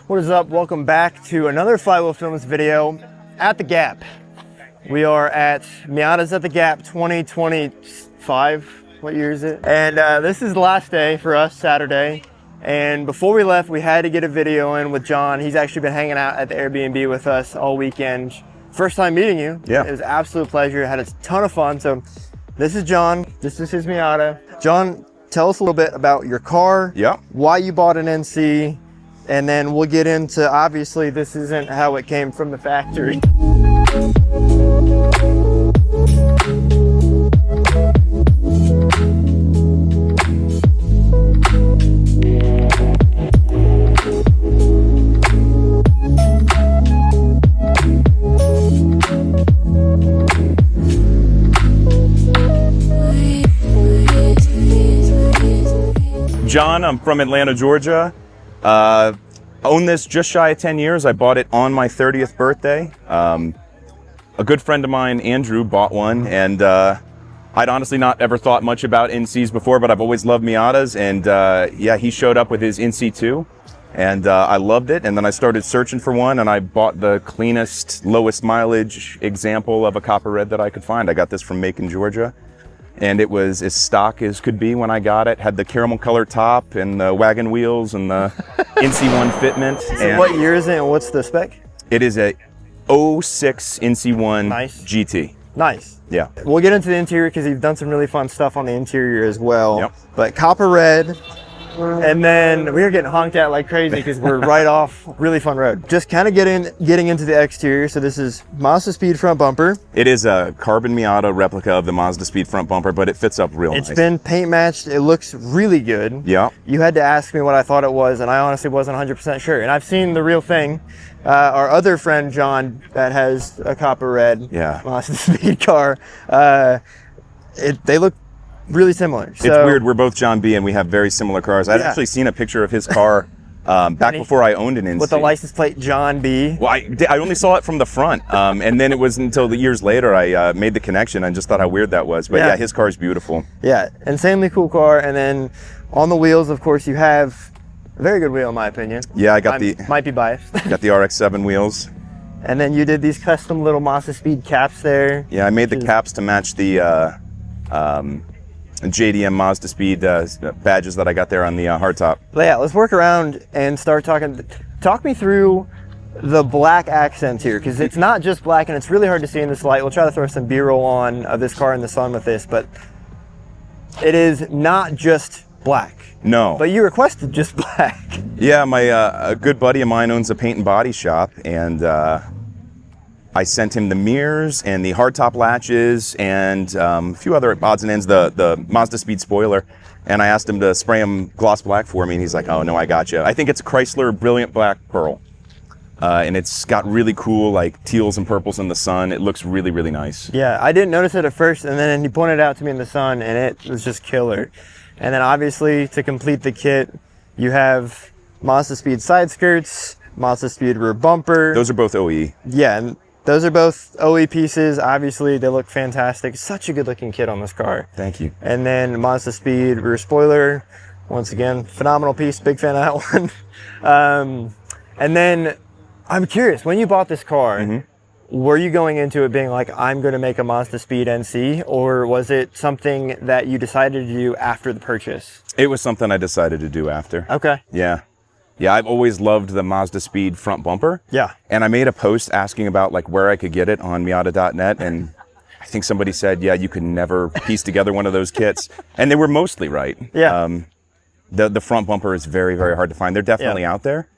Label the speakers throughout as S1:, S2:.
S1: What is up? Welcome back to another Flywheel Films video at the Gap. We are at Miatas at the Gap 2025. What year is it? And this is the last day for us, Saturday. And before we left, we had to get a video in with John. He's actually been hanging out at the Airbnb with us all weekend. First time meeting you.
S2: Yeah.
S1: It was an absolute pleasure. Had a ton of fun. So this is John. This is his Miata. John, tell us a little bit about your car.
S2: Yeah. Why
S1: you bought an NC. And then we'll get into, obviously, this isn't how it came from the factory.
S2: John, I'm from Atlanta, Georgia. Own this just shy of 10 years. I bought it on my 30th birthday. A good friend of mine, Andrew, bought one, and I'd honestly not ever thought much about NCs before, but I've always loved Miatas, and yeah, he showed up with his NC2, and I loved it, and then I started searching for one, and I bought the cleanest, lowest mileage example of a copper red that I could find. I got this from Macon, Georgia. And it was as stock as could be when I got it. Had the caramel color top and the wagon wheels and the NC1 fitment.
S1: So and what year is it and what's the spec?
S2: It is a 06 NC1
S1: nice.
S2: GT.
S1: Nice.
S2: Yeah.
S1: We'll get into the interior because you've done some really fun stuff on the interior as well.
S2: Yep.
S1: But copper red. And then we were getting honked at like crazy because we're right off really fun road. Just kind of getting into the exterior. So this is Mazdaspeed front bumper.
S2: It is a carbon Miata replica of the Mazdaspeed front bumper, but it fits up real nice.
S1: It's been paint matched. It looks really good.
S2: Yeah.
S1: You had to ask me what I thought it was, and I honestly wasn't 100% sure. And I've seen the real thing. Our other friend John that has a copper red Mazdaspeed car. They look really similar. So,
S2: it's weird. We're both John B. and we have very similar cars. I'd actually seen a picture of his car back before I owned an NC.
S1: With the license plate John B.
S2: Well, I only saw it from the front. And then it was until the years later I made the connection. I just thought how weird that was. But yeah, his car is beautiful.
S1: Yeah, insanely cool car. And then on the wheels, of course, you have a very good wheel in my opinion.
S2: Yeah, I got
S1: might be biased.
S2: Got the RX-7 wheels.
S1: And then you did these custom little Mazdaspeed caps there.
S2: Yeah, I made the caps to match the JDM Mazdaspeed badges that I got there on the hardtop.
S1: But yeah, let's work around and start talking. Talk me through the black accents here, because it's not just black and it's really hard to see in this light. We'll try to throw some B-roll on of this car in the sun with this, but it is not just black.
S2: No.
S1: But you requested just black.
S2: Yeah, a good buddy of mine owns a paint and body shop, and I sent him the mirrors and the hardtop latches and a few other odds and ends, the Mazdaspeed spoiler, and I asked him to spray them gloss black for me, and he's like, oh no, I got you. I think it's a Chrysler Brilliant Black Pearl, and it's got really cool like teals and purples in the sun. It looks really, really nice.
S1: Yeah, I didn't notice it at first, and then he pointed it out to me in the sun, and it was just killer. And then obviously to complete the kit, you have Mazdaspeed side skirts, Mazdaspeed rear bumper.
S2: Those are both OE.
S1: Yeah, and those are both OE pieces. Obviously, they look fantastic. Such a good looking kit on this car.
S2: Thank you.
S1: And then Mazdaspeed rear spoiler. Once again, phenomenal piece. Big fan of that one. And then I'm curious, when you bought this car, were you going into it being like, I'm going to make a Mazdaspeed NC, or was it something that you decided to do after the purchase?
S2: It was something I decided to do after.
S1: Okay.
S2: Yeah. Yeah, I've always loved the Mazdaspeed front bumper.
S1: Yeah.
S2: And I made a post asking about like where I could get it on Miata.net, and I think somebody said, yeah, you could never piece together one of those kits. And they were mostly right.
S1: Yeah.
S2: The front bumper is very, very hard to find. They're definitely out there.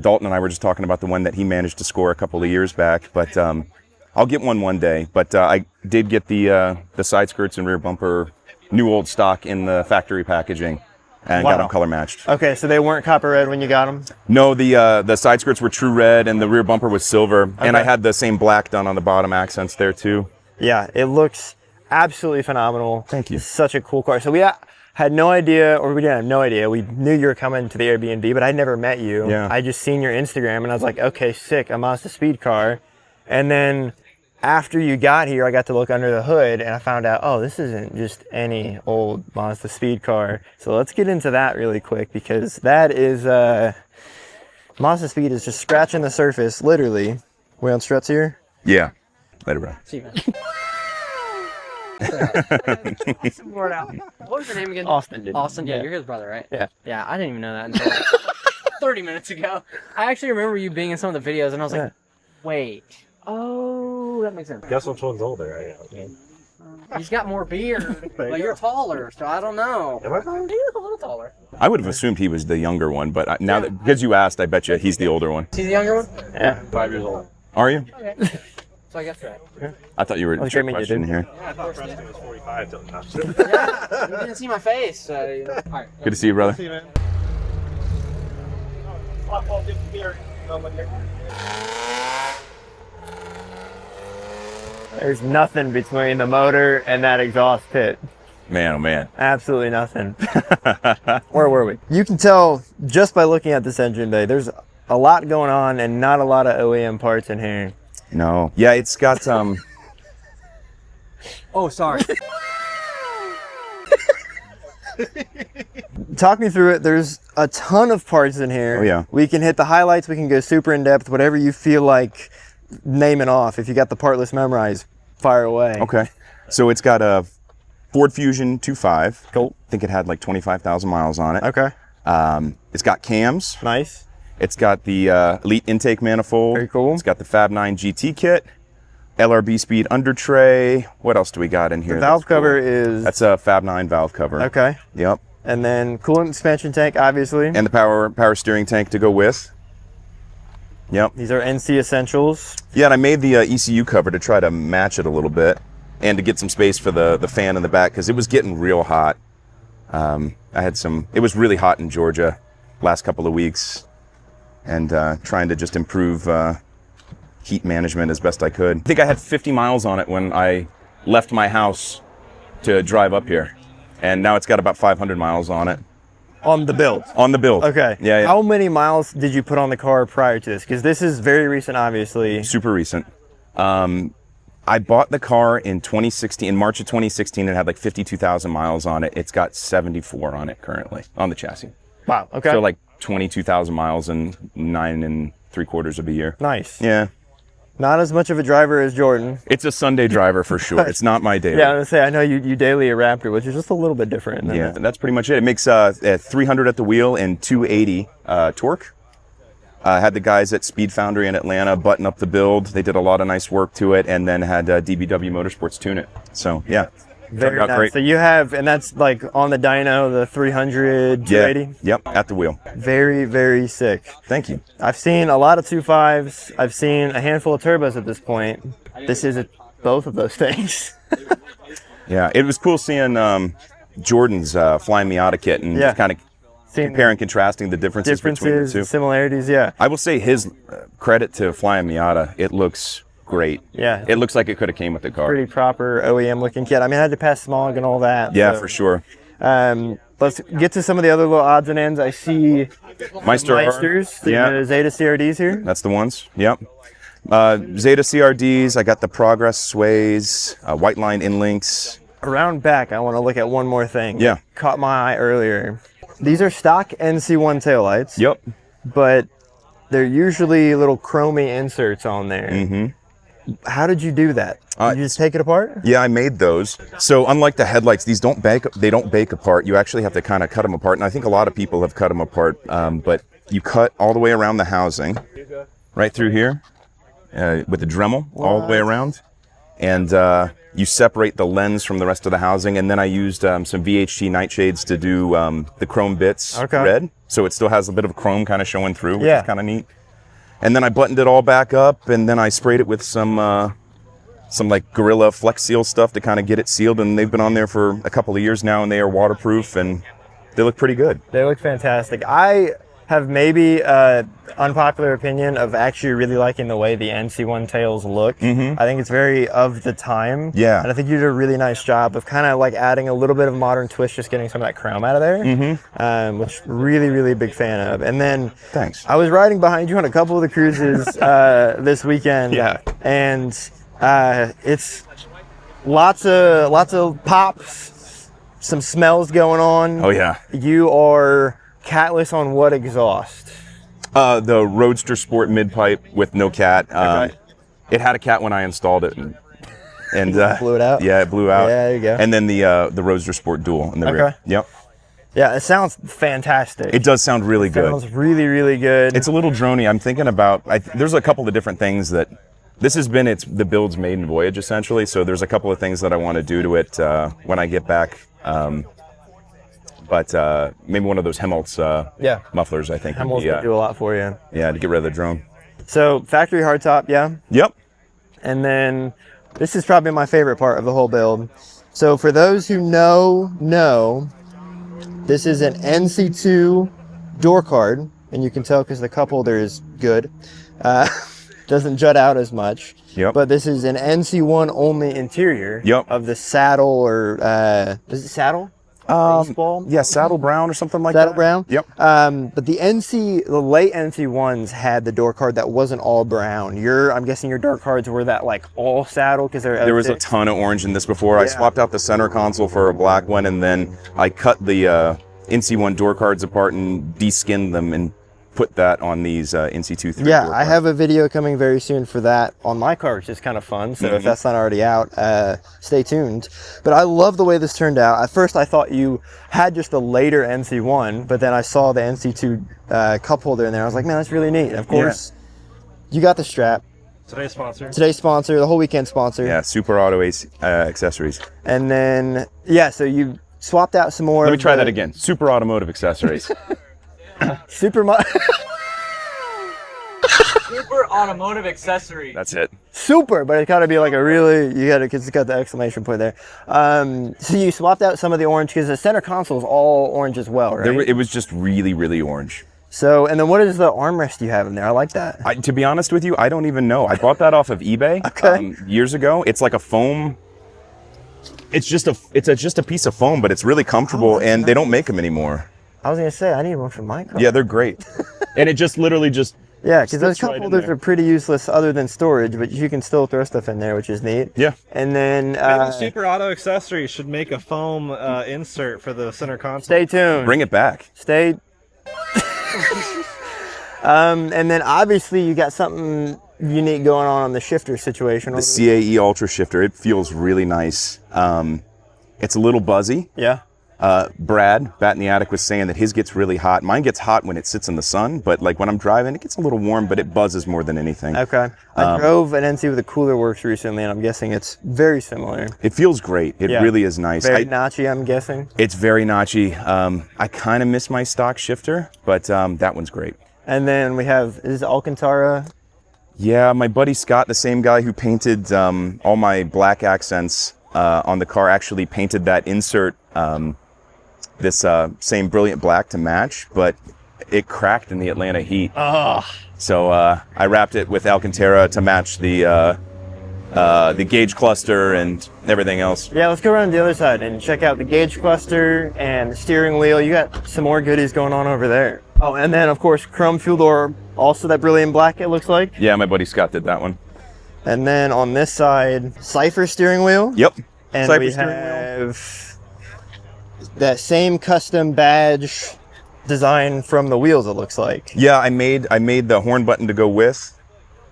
S2: Dalton and I were just talking about the one that he managed to score a couple of years back, but I'll get one day. But I did get the side skirts and rear bumper new old stock in the factory packaging. And got them color matched.
S1: Okay, so they weren't copper red when you got them?
S2: No, the side skirts were true red and the rear bumper was silver. Okay. And I had the same black done on the bottom accents there too.
S1: Yeah, it looks absolutely phenomenal.
S2: Thank you.
S1: Such a cool car. So we had no idea, or we didn't have no idea. We knew you were coming to the Airbnb, but I'd never met you.
S2: Yeah.
S1: I just seen your Instagram and I was like, okay, sick, a Mazdaspeed car. And then after you got here, I got to look under the hood and I found out, oh, this isn't just any old Mazdaspeed car. So let's get into that really quick, because that is Mazdaspeed is just scratching the surface, literally. We on struts here?
S2: Yeah. Later, bro.
S3: See you, man. What was your name again?
S1: Austin, dude.
S3: Austin, yeah, you're his brother, right?
S1: Yeah.
S3: Yeah, I didn't even know that until like 30 minutes ago. I actually remember you being in some of the videos, and I was like, wait. Oh, that makes sense.
S4: Guess which one's older, right?
S3: He's got more beard, but you're taller, so I don't know.
S4: Am I taller?
S3: He is a little taller.
S2: I would have assumed he was the younger one, but now that because you asked, I bet you he's the older one.
S3: Is he the younger one?
S1: Yeah.
S4: 5 years old.
S2: Are you?
S3: Okay. So I guess that.
S2: I thought you were a trick question here.
S4: Yeah, I thought Preston was 45 till now.
S3: Yeah, you didn't see my face, so you know. All right.
S2: Good to see you, brother.
S4: See you, man.
S1: There's nothing between the motor and that exhaust pit.
S2: Man, oh man.
S1: Absolutely nothing. Where were we? You can tell just by looking at this engine bay, there's a lot going on and not a lot of OEM parts in here.
S2: No. Yeah, it's got
S3: Oh, sorry.
S1: Talk me through it. There's a ton of parts in here.
S2: Oh, yeah.
S1: We can hit the highlights. We can go super in depth, whatever you feel like naming off. If you got the part list memorized, fire away.
S2: Okay. So it's got a Ford Fusion 2.5.
S1: Cool.
S2: I think it had like 25,000 miles on it.
S1: Okay.
S2: It's got cams.
S1: Nice.
S2: It's got the Elite intake manifold.
S1: Very cool.
S2: It's got the Fab 9 GT kit, LRB speed under tray. What else do we got in here?
S1: The valve
S2: that's cool?
S1: cover is...
S2: That's a Fab 9 valve cover.
S1: Okay.
S2: Yep.
S1: And then coolant expansion tank, obviously.
S2: And the power steering tank to go with. Yep.
S1: These are NC essentials.
S2: Yeah, and I made the ECU cover to try to match it a little bit and to get some space for the fan in the back because it was getting real hot. It was really hot in Georgia last couple of weeks and trying to just improve heat management as best I could. I think I had 50 miles on it when I left my house to drive up here. And now it's got about 500 miles on it.
S1: On the build.
S2: On the build.
S1: Okay.
S2: Yeah, yeah.
S1: How many miles did you put on the car prior to this? Because this is very recent, obviously.
S2: Super recent. I bought the car in 2016, in March of 2016. It had like 52,000 miles on it. It's got 74 on it currently, on the chassis.
S1: Wow, okay.
S2: So like 22,000 miles in 9 3/4 of a year.
S1: Nice.
S2: Yeah.
S1: Not as much of a driver as Jordan.
S2: It's a Sunday driver for sure. It's not my daily.
S1: Yeah, I was gonna say, I know you daily a Raptor, which is just a little bit different.
S2: Yeah, that's pretty much it. It makes 300 at the wheel and 280 torque. Had the guys at Speed Foundry in Atlanta button up the build. They did a lot of nice work to it, and then had DBW Motorsports tune it. So yeah,
S1: Very
S2: turned out
S1: nice.
S2: great.
S1: So you have, and that's like on the dyno, the 300, 280?
S2: Yeah. Yep, at the wheel.
S1: Very, very sick.
S2: Thank you.
S1: I've seen a lot of 2.5s. I've seen a handful of turbos at this point. This is both of those things.
S2: Yeah, it was cool seeing Jordan's flying Miata kit and
S1: Yeah.
S2: kind of
S1: Seeing
S2: comparing and contrasting the differences between the two.
S1: similarities, yeah.
S2: I will say his credit to flying Miata. It looks great.
S1: Yeah.
S2: It looks like it could have came with the car.
S1: Pretty proper OEM looking kit. I mean, I had to pass smog and all that.
S2: Yeah,
S1: so.
S2: for sure.
S1: Let's get to some of the other little odds and ends. I see Meisters,
S2: Yeah.
S1: the Zeta CRDs here.
S2: That's the ones. Yep. Zeta CRDs. I got the Progress Sways, White Line Inlinks.
S1: Around back, I want to look at one more thing.
S2: Yeah.
S1: Caught my eye earlier. These are stock NC1 taillights.
S2: Yep.
S1: But they're usually little chromey inserts on there.
S2: Mm-hmm.
S1: How did you do that? Did you just take it apart?
S2: Yeah, I made those. So unlike the headlights, these don't bake apart. You actually have to kind of cut them apart. And I think a lot of people have cut them apart. But you cut all the way around the housing, right through here, with the Dremel all the way around. And you separate the lens from the rest of the housing. And then I used some VHT nightshades to do the chrome bits red. So it still has a bit of chrome kind of showing through, which is kind of neat. And then I buttoned it all back up, and then I sprayed it with some like Gorilla Flex Seal stuff to kind of get it sealed. And they've been on there for a couple of years now, and they are waterproof, and they look pretty good.
S1: They look fantastic. I have maybe unpopular opinion of actually really liking the way the NC1 tails look. I think it's very of the time.
S2: Yeah.
S1: And I think you did a really nice job of kind of like adding a little bit of modern twist, just getting some of that chrome out of there, which really, really big fan of. And then
S2: Thanks.
S1: I was riding behind you on a couple of the cruises this weekend.
S2: Yeah.
S1: And it's lots of pops, some smells going on.
S2: Oh, yeah.
S1: You are catless on what exhaust?
S2: The Roadster Sport mid-pipe with no cat.
S1: Okay.
S2: It had a cat when I installed it. And
S1: Blew it out?
S2: Yeah, it blew out.
S1: Yeah, there you go.
S2: And then the Roadster Sport Dual in the rear. Yep.
S1: Yeah, it sounds fantastic.
S2: It does sound really good.
S1: Sounds really, really good.
S2: It's a little drony. I'm thinking about, there's a couple of different things that, this has been the build's maiden voyage essentially, so there's a couple of things that I want to do to it when I get back. But maybe one of those Helmholtz mufflers, I think.
S1: Helmholtz would do a lot for you.
S2: Yeah, to get rid of the drone.
S1: So factory hardtop, yeah?
S2: Yep.
S1: And then this is probably my favorite part of the whole build. So for those who know, this is an NC2 door card, and you can tell because the cup holder is good. Doesn't jut out as much.
S2: Yep.
S1: But this is an NC1 only interior of the saddle, or is it saddle? Baseball?
S2: Yeah, Saddle Brown or something like
S1: Saddle
S2: that.
S1: Brown?
S2: Yep.
S1: But the late NC1s had the door card that wasn't all brown. I'm guessing your door cards were that like all saddle because
S2: there was a ton of orange in this before.
S1: Yeah.
S2: I swapped out the center console for a black one, and then I cut the NC1 door cards apart and de-skinned them and put that on these NC2 3
S1: Yeah,
S2: door
S1: I
S2: cards.
S1: have a video coming very soon for that on my car, which is kind of fun. So if that's not already out, stay tuned. But I love the way this turned out. At first, I thought you had just a later NC1, but then I saw the NC2 cup holder in there. I was like, man, that's really neat. And of course, you got the strap.
S4: Today's sponsor.
S1: Today's sponsor, the whole weekend sponsor.
S2: Yeah, Super Auto accessories.
S1: And then, yeah, so you swapped out some more.
S2: Let me try that again. Super Automotive accessories.
S3: Super automotive accessory.
S2: That's it.
S1: Super, but it's got to be like a really, it's got the exclamation point there. So you swapped out some of the orange because the center console is all orange as well, right?
S2: It was just really, really orange.
S1: So, and then what is the armrest you have in there? I like that.
S2: To be honest with you, I don't even know. I bought that off of eBay years ago. It's like a foam. It's just a piece of foam, but it's really comfortable, and they don't make them anymore.
S1: I was gonna say I need one for my car.
S2: Yeah, they're great. And it just literally just
S1: yeah, because those cup
S2: right in
S1: holders
S2: there.
S1: are pretty useless other than storage, but you can still throw stuff in there, which is neat.
S2: Yeah.
S1: And then
S4: Maybe Super Auto Accessories should make a foam insert for the center console.
S1: stay tuned.
S2: bring it back.
S1: Stay. And then obviously you got something unique going on the shifter situation.
S2: The CAE Ultra Shifter, it feels really nice. It's a little buzzy.
S1: Yeah.
S2: Brad, Bat in the Attic, was saying that his gets really hot. Mine gets hot when it sits in the sun, but like when I'm driving, it gets a little warm, but it buzzes more than anything.
S1: Okay. I drove an NC with a Cooler Works recently, and I'm guessing it's very similar.
S2: It feels great. It really is nice.
S1: Very notchy, I'm guessing.
S2: It's very notchy. I kind of miss my stock shifter, but that one's great.
S1: And then we have, is this Alcantara?
S2: Yeah, my buddy Scott, the same guy who painted all my black accents on the car, actually painted that insert, this same brilliant black to match, but it cracked in the Atlanta heat. So I wrapped it with Alcantara to match the gauge cluster and everything else.
S1: Yeah, let's go around the other side and check out the gauge cluster and the steering wheel. You got some more goodies going on over there. Oh, and then of course chrome fuel door, also that brilliant black it looks like.
S2: Yeah, my buddy Scott did that one.
S1: And then on this side, Cypher steering wheel.
S2: Yep.
S1: And
S2: Cypher
S1: we
S2: steering wheel.
S1: have that same custom badge design from the wheels, it looks like.
S2: Yeah, I made the horn button to go with.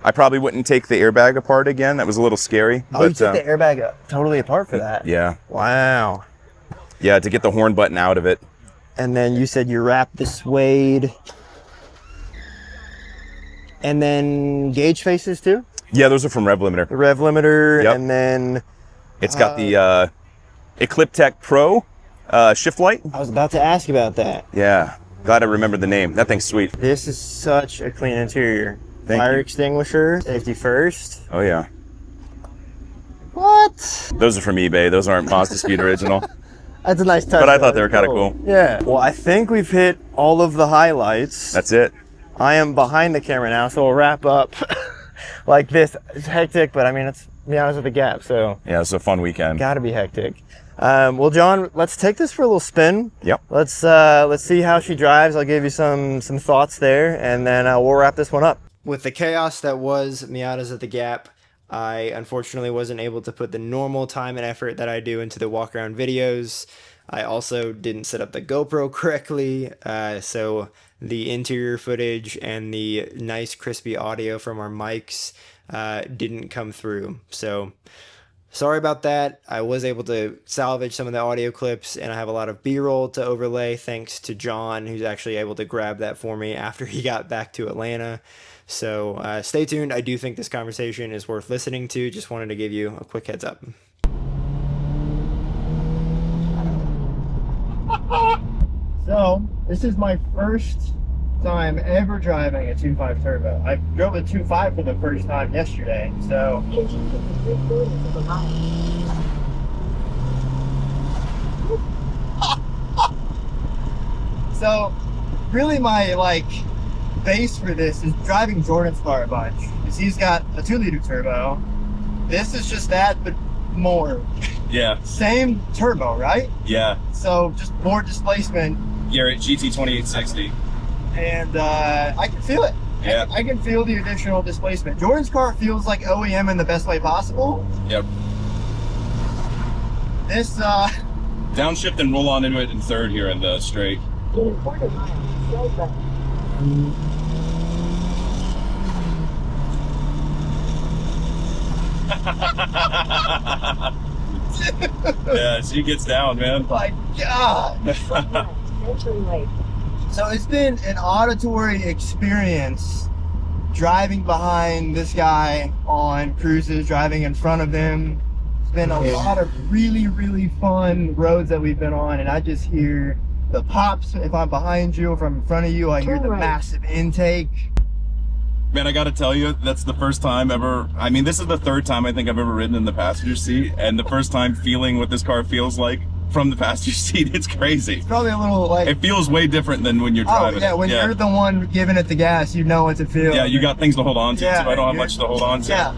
S2: I probably wouldn't take the airbag apart again. That was a little scary.
S1: Oh, you took the airbag totally apart for that?
S2: Yeah.
S1: Wow.
S2: Yeah, to get the horn button out of it.
S1: And then you said you wrapped the suede. And then gauge faces too?
S2: Yeah, those are from Rev Limiter.
S1: The rev limiter,
S2: Yep.
S1: and then
S2: It's got the Ecliptech Pro shift light.
S1: I was about to ask about that.
S2: Yeah, glad I remembered the name. That thing's sweet.
S1: This is such a clean interior.
S2: Thank
S1: Fire
S2: you.
S1: extinguisher, safety first.
S2: Oh yeah.
S1: What?
S2: Those are from eBay. Those aren't Mazdaspeed original.
S1: That's a nice touch.
S2: But I thought
S1: though.
S2: they were kind of cool.
S1: Yeah. Well, I think we've hit all of the highlights.
S2: That's it.
S1: I am behind the camera now, so we'll wrap up like this. It's hectic, but I mean, it's Miatas at the Gap, so
S2: Yeah, it's a fun weekend.
S1: gotta be hectic. Well, John, let's take this for a little spin.
S2: Yep.
S1: Let's see how she drives. I'll give you some thoughts there, and then we'll wrap this one up. With the chaos that was Miatas at the Gap, I unfortunately wasn't able to put the normal time and effort that I do into the walk around videos. I also didn't set up the GoPro correctly, so the interior footage and the nice crispy audio from our mics didn't come through. So sorry about that. I was able to salvage some of the audio clips, and I have a lot of B-roll to overlay thanks to John, who's actually able to grab that for me after he got back to Atlanta. So stay tuned. I do think this conversation is worth listening to. Just wanted to give you a quick heads up. So this is my first time ever driving a 2.5 turbo. I drove a 2.5 for the first time yesterday, so really my base for this is driving Jordan's car a bunch, because he's got a 2-liter turbo. This is just that, but more.
S2: Yeah.
S1: Same turbo, right?
S2: Yeah.
S1: So just more displacement.
S2: Garrett GT 2860.
S1: And I can feel it.
S2: Yeah.
S1: I can feel the additional displacement. Jordan's car feels like OEM in the best way possible.
S2: Yep.
S1: This
S2: Downshift and roll on into it in third here in the straight. Yeah, she gets down, man.
S1: My God. So it's been an auditory experience driving behind this guy on cruises, driving in front of him. It's been a lot of really, really fun roads that we've been on, and I just hear the pops if I'm behind you, if I'm in front of you. I hear the massive intake.
S2: Man, I gotta tell you, that's the first time ever, I mean, this is the third time I think I've ever ridden in the passenger seat, and the first time feeling what this car feels like from the passenger seat. It's crazy.
S1: It's probably a little like...
S2: It feels way different than when you're driving.
S1: Oh, yeah, when you're the one giving it the gas, you know what to feel.
S2: Yeah, you got things to hold on to,
S1: Yeah,
S2: so I don't have much to hold on to.
S1: Yeah.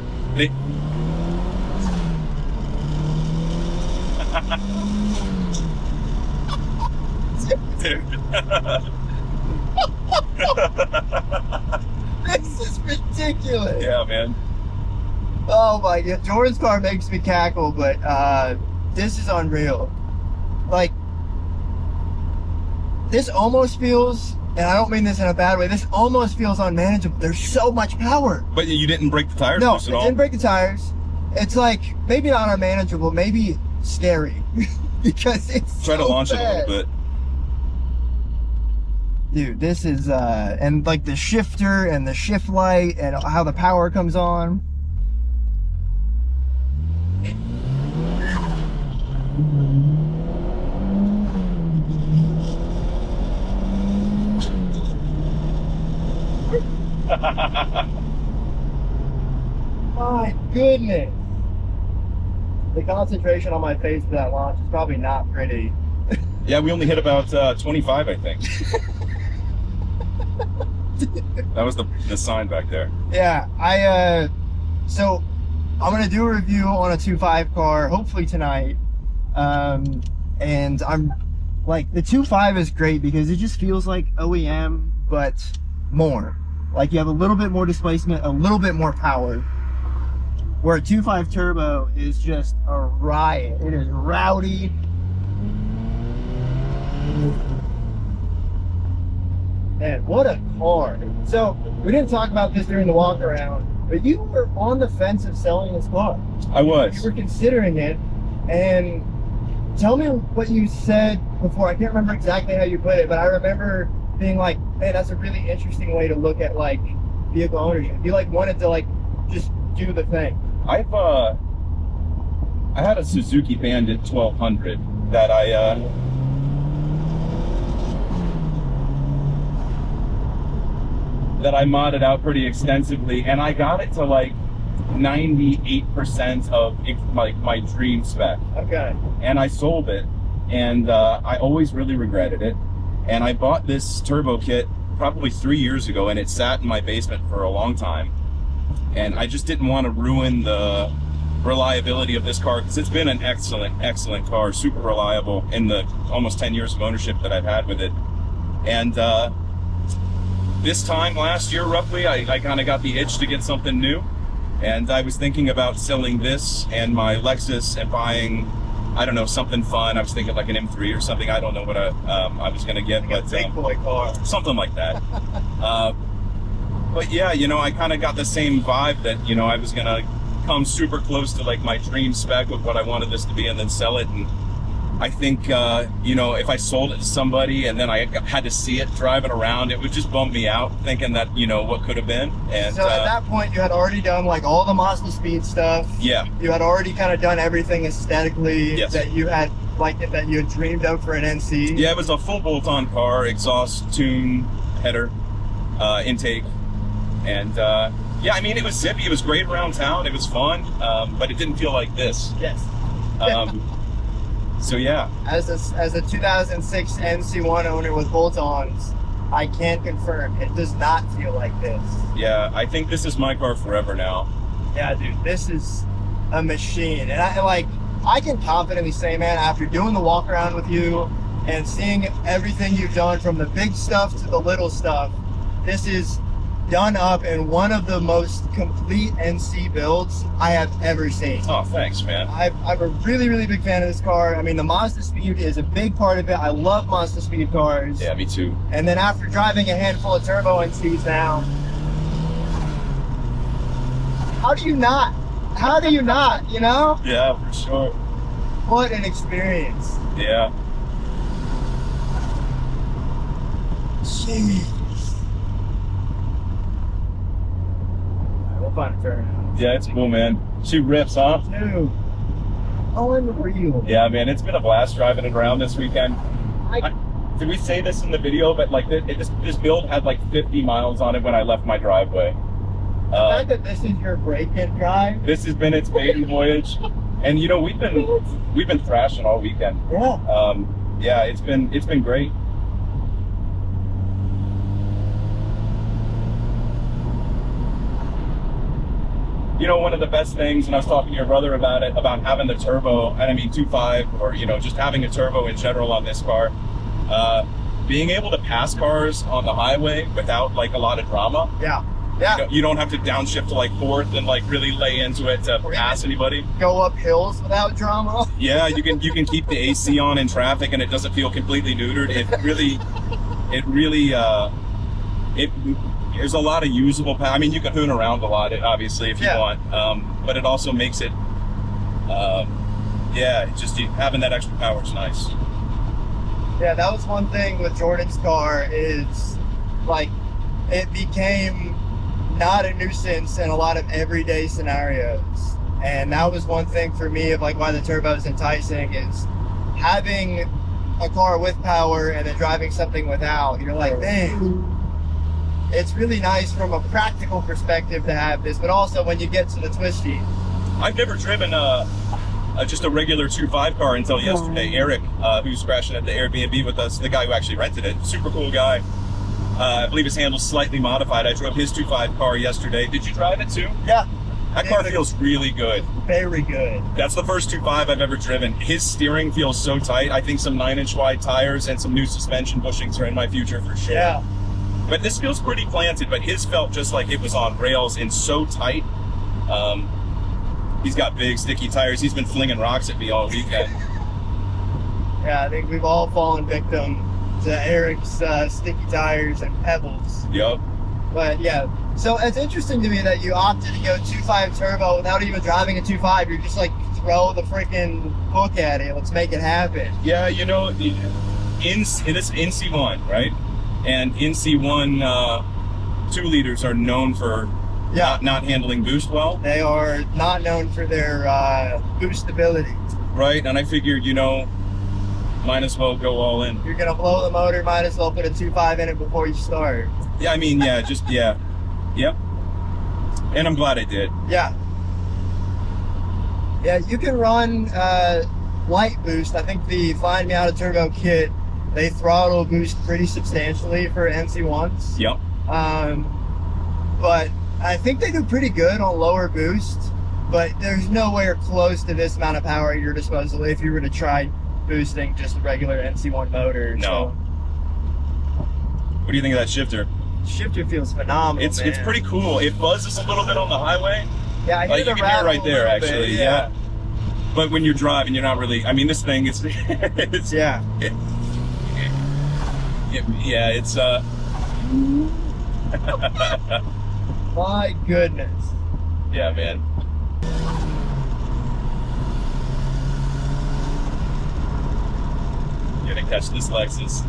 S2: Dude.
S1: This is ridiculous.
S2: Yeah, man.
S1: Oh my God, Jordan's car makes me cackle, but this is unreal. Like, this almost feels, and I don't mean this in a bad way, this almost feels unmanageable. There's so much power.
S2: But you didn't break the tires
S1: No,
S2: loose
S1: it
S2: at all?
S1: didn't break the tires. It's like, maybe not unmanageable, maybe scary. Because it's
S2: Try to
S1: so
S2: launch
S1: fast.
S2: it a little bit.
S1: Dude, this is, and like the shifter and the shift light and how the power comes on. My goodness. The concentration on my face for that launch is probably not pretty.
S2: Yeah, we only hit about 25, I think. That was the sign back there.
S1: Yeah, so I'm gonna do a review on a 2.5 car, hopefully tonight. And I'm like, the 2.5 is great because it just feels like OEM, but more. Like, you have a little bit more displacement, a little bit more power. Where a 2.5 turbo is just a riot. It is rowdy. Man, what a car. So, we didn't talk about this during the walk around, but you were on the fence of selling this car.
S2: I was.
S1: You were considering it, and tell me what you said before. I can't remember exactly how you put it, but I remember being like, man, that's a really interesting way to look at like vehicle ownership. You like wanted to like just do the thing.
S2: I had a Suzuki Bandit 1200 that I modded out pretty extensively, and I got it to like 98% of like my dream spec.
S1: Okay.
S2: And I sold it, and I always really regretted it. And I bought this turbo kit probably 3 years ago, and it sat in my basement for a long time. And I just didn't want to ruin the reliability of this car, because it's been an excellent car, super reliable in the almost 10 years of ownership that I've had with it. And this time last year, roughly, I kind of got the itch to get something new. And I was thinking about selling this and my Lexus and buying I don't know, something fun. I was thinking like an M3 or something. I don't know what I was gonna get,
S1: Like
S2: but
S1: a big boy car.
S2: something like that. But yeah, you know, I kind of got the same vibe that, you know, I was gonna come super close to like my dream spec of what I wanted this to be and then sell it. And I think, you know, if I sold it to somebody and then I had to see it driving around, it would just bum me out thinking that, you know, what could have been. And
S1: So at that point, you had already done like all the Mazdaspeed stuff.
S2: yeah,
S1: You had already kind of done everything aesthetically
S2: Yes.
S1: that you had that you had dreamed of for an NC.
S2: yeah, it was a full bolt-on car, exhaust, tune, header, intake. And yeah, I mean, it was zippy. It was great around town. It was fun, but it didn't feel like this.
S1: Yes.
S2: So yeah,
S1: As a 2006 NC1 owner with bolt-ons, I can confirm it does not feel like this.
S2: yeah, I think this is my car forever now.
S1: Yeah, dude, this is a machine, and I can confidently say, man, after doing the walk around with you and seeing everything you've done from the big stuff to the little stuff, this is done up in one of the most complete NC builds I have ever seen.
S2: Oh, thanks, man.
S1: I'm a really, really big fan of this car. I mean, the Mazdaspeed is a big part of it. I love Mazdaspeed cars.
S2: Yeah, me too.
S1: And then after driving a handful of turbo NCs now, how do you not? How do you not, you know?
S2: Yeah, for sure.
S1: What an experience.
S2: Yeah.
S1: Jeez. We'll find a turnaround.
S2: Yeah, it's cool, man. She rips, huh?
S1: Dude, unreal.
S2: Yeah, man, it's been a blast driving it around this weekend. Did we say this in the video? But like, this build had like 50 miles on it when I left my driveway.
S1: The fact that this is your break-in drive.
S2: This has been its maiden voyage, and you know we've been thrashing all weekend.
S1: Yeah.
S2: Yeah, it's been great. You know, one of the best things, and I was talking to your brother about it, about having the turbo, and I mean 2.5, or, you know, just having a turbo in general on this car, being able to pass cars on the highway without like a lot of drama.
S1: Yeah. Yeah.
S2: You don't have to downshift to like fourth and like really lay into it to pass anybody.
S1: Go up hills without drama.
S2: Yeah, you can keep the AC on in traffic and it doesn't feel completely neutered. There's a lot of usable power. I mean, you can hoon around a lot, obviously, if you want, but it also makes it, yeah, just having that extra power is nice.
S1: Yeah, that was one thing with Jordan's car is, like, it became not a nuisance in a lot of everyday scenarios. And that was one thing for me of, like, why the turbo is enticing is having a car with power and then driving something without. You're like, dang. It's really nice from a practical perspective to have this, but also when you get to the twisty.
S2: I've never driven just a regular 2.5 car until yesterday. Eric, who's crashing at the Airbnb with us, the guy who actually rented it, super cool guy. I believe his handle's slightly modified. I drove his 2.5 car yesterday. Did you drive it too?
S1: Yeah.
S2: That car feels really good.
S1: Very good.
S2: That's the first 2.5 I've ever driven. His steering feels so tight. I think some 9-inch wide tires and some new suspension bushings are in my future for sure.
S1: Yeah.
S2: But this feels pretty planted, but his felt just like it was on rails and so tight. He's got big, sticky tires. He's been flinging rocks at me all weekend.
S1: Yeah, I think we've all fallen victim to Eric's sticky tires and pebbles.
S2: Yep.
S1: But yeah, so it's interesting to me that you opted to go 2.5 turbo without even driving a 2.5. You're just like, throw the freaking book at it. Let's make it happen.
S2: Yeah, you know, it is NC1, right? And NC1 2-liters are known for not handling boost well.
S1: They are not known for their boostability.
S2: Right, and I figured, you know, might as well go all in.
S1: If you're gonna blow the motor, might as well put a 2.5 in it before you start.
S2: Yeah, I mean, yeah, Yep. And I'm glad I did.
S1: Yeah. Yeah, you can run light boost. I think the Flying Miata Turbo kit, they throttle boost pretty substantially for NC1s.
S2: Yep.
S1: But I think they do pretty good on lower boost, but there's nowhere close to this amount of power at your disposal if you were to try boosting just a regular NC1 motor.
S2: No.
S1: So,
S2: what do you think of that shifter?
S1: shifter feels phenomenal.
S2: It's pretty cool. It buzzes a little bit on the highway.
S1: Yeah, I hear
S2: you
S1: the
S2: can hear it right there,
S1: rattle a little
S2: actually.
S1: bit,
S2: Yeah. But when you're driving, you're not really. I mean, this thing is. It's,
S1: Yeah.
S2: Yeah, it's.
S1: My goodness.
S2: Yeah, man. You're gonna catch this Lexus.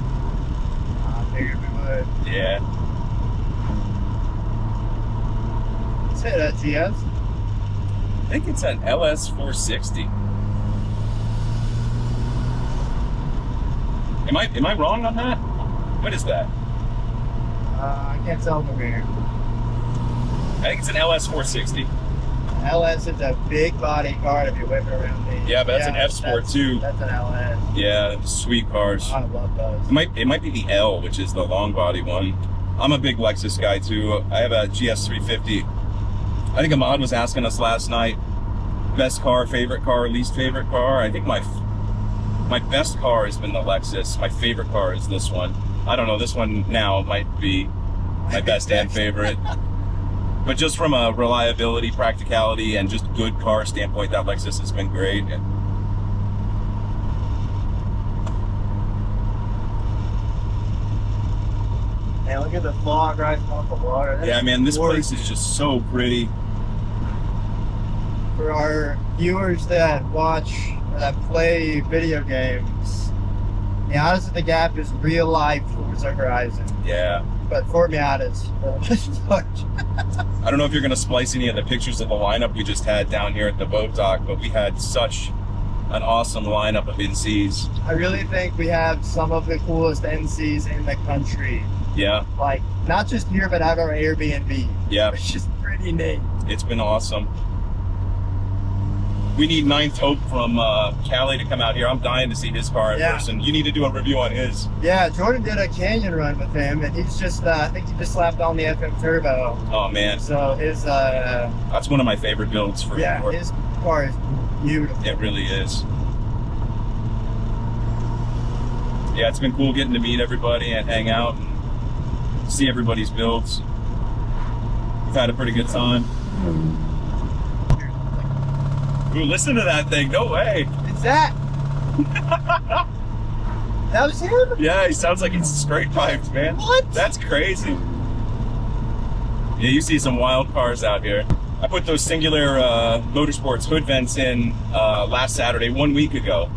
S1: I figured we would.
S2: Yeah.
S1: Is it a GS?
S2: I think it's an LS 460. Am I wrong on that? What is that?
S1: I can't tell from here.
S2: I think it's an LS 460.
S1: LS is a big body car if you're whipping around these.
S2: Yeah, but that's an F Sport too.
S1: That's an LS.
S2: Yeah, sweet cars.
S1: I love those.
S2: It might be the L, which is the long body one. I'm a big Lexus guy too. I have a GS 350. I think Ahmad was asking us last night, best car, favorite car, least favorite car. I think my best car has been the Lexus. My favorite car is this one. I don't know, this one now might be my best and favorite. But just from a reliability, practicality, and just good car standpoint, that Lexus has been great.
S1: Man, look at the fog rising off the water. That's
S2: Yeah, man, this
S1: gorgeous.
S2: place is just so pretty.
S1: For our viewers that watch, that play video games, Miatas at the Gap is real life Forza Horizon.
S2: Yeah.
S1: But for Miatas, for the most part.
S2: I don't know if you're going to splice any of the pictures of the lineup we just had down here at the boat dock, but we had such an awesome lineup of NCs.
S1: I really think we have some of the coolest NCs in the country.
S2: Yeah.
S1: Like, not just here, but at our Airbnb.
S2: Yeah.
S1: It's just pretty neat.
S2: It's been awesome. We need Ninth Hope from Cali to come out here. I'm dying to see his car in person. You need to do a review on his.
S1: Yeah, Jordan did a canyon run with him, and he's just, I think he just slapped on the FM Turbo.
S2: Oh, man.
S1: So his,
S2: That's one of my favorite builds for sure.
S1: His car is beautiful.
S2: It really is. Yeah, it's been cool getting to meet everybody and hang out and see everybody's builds. We've had a pretty good time. Ooh, listen to that thing. No way.
S1: Is that? That was him?
S2: Yeah, he sounds like he's straight piped, man.
S1: What?
S2: That's crazy. Yeah, you see some wild cars out here. I put those Singular Motorsports hood vents in last Saturday, 1 week ago.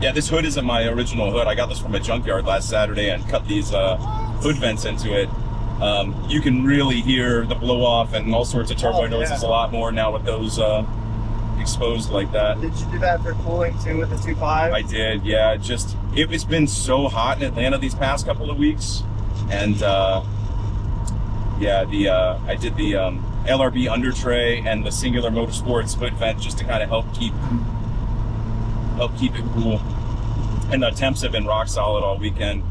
S2: Yeah, this hood isn't my original hood. I got this from a junkyard last Saturday and cut these hood vents into it. You can really hear the blow off and all sorts of turbo noises a lot more now with those exposed like that.
S1: Did you do that for cooling too with the 2.5?
S2: I did, yeah. It's been so hot in Atlanta these past couple of weeks, and yeah, I did the LRB under tray and the Singular Motorsports hood vent just to kind of help keep it cool. And the temps have been rock solid all weekend.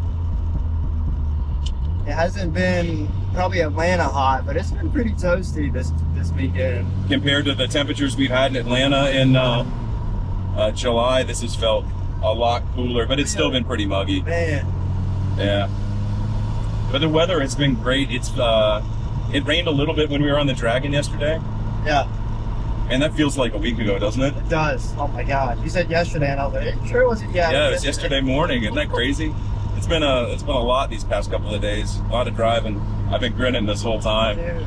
S1: It hasn't been probably Atlanta hot, but it's been pretty toasty this weekend.
S2: Compared to the temperatures we've had in Atlanta in July, this has felt a lot cooler, but it's still been pretty muggy.
S1: Man.
S2: Yeah. But the weather has been great. It rained a little bit when we were on the Dragon yesterday.
S1: Yeah.
S2: And that feels like a week ago, doesn't it?
S1: It does. Oh my God. You said yesterday, and I was like, "Are you sure it was it?"
S2: Yeah, it was yesterday morning. Isn't that crazy? It's been a lot these past couple of days. A lot of driving. I've been grinning this whole time.
S1: Dude.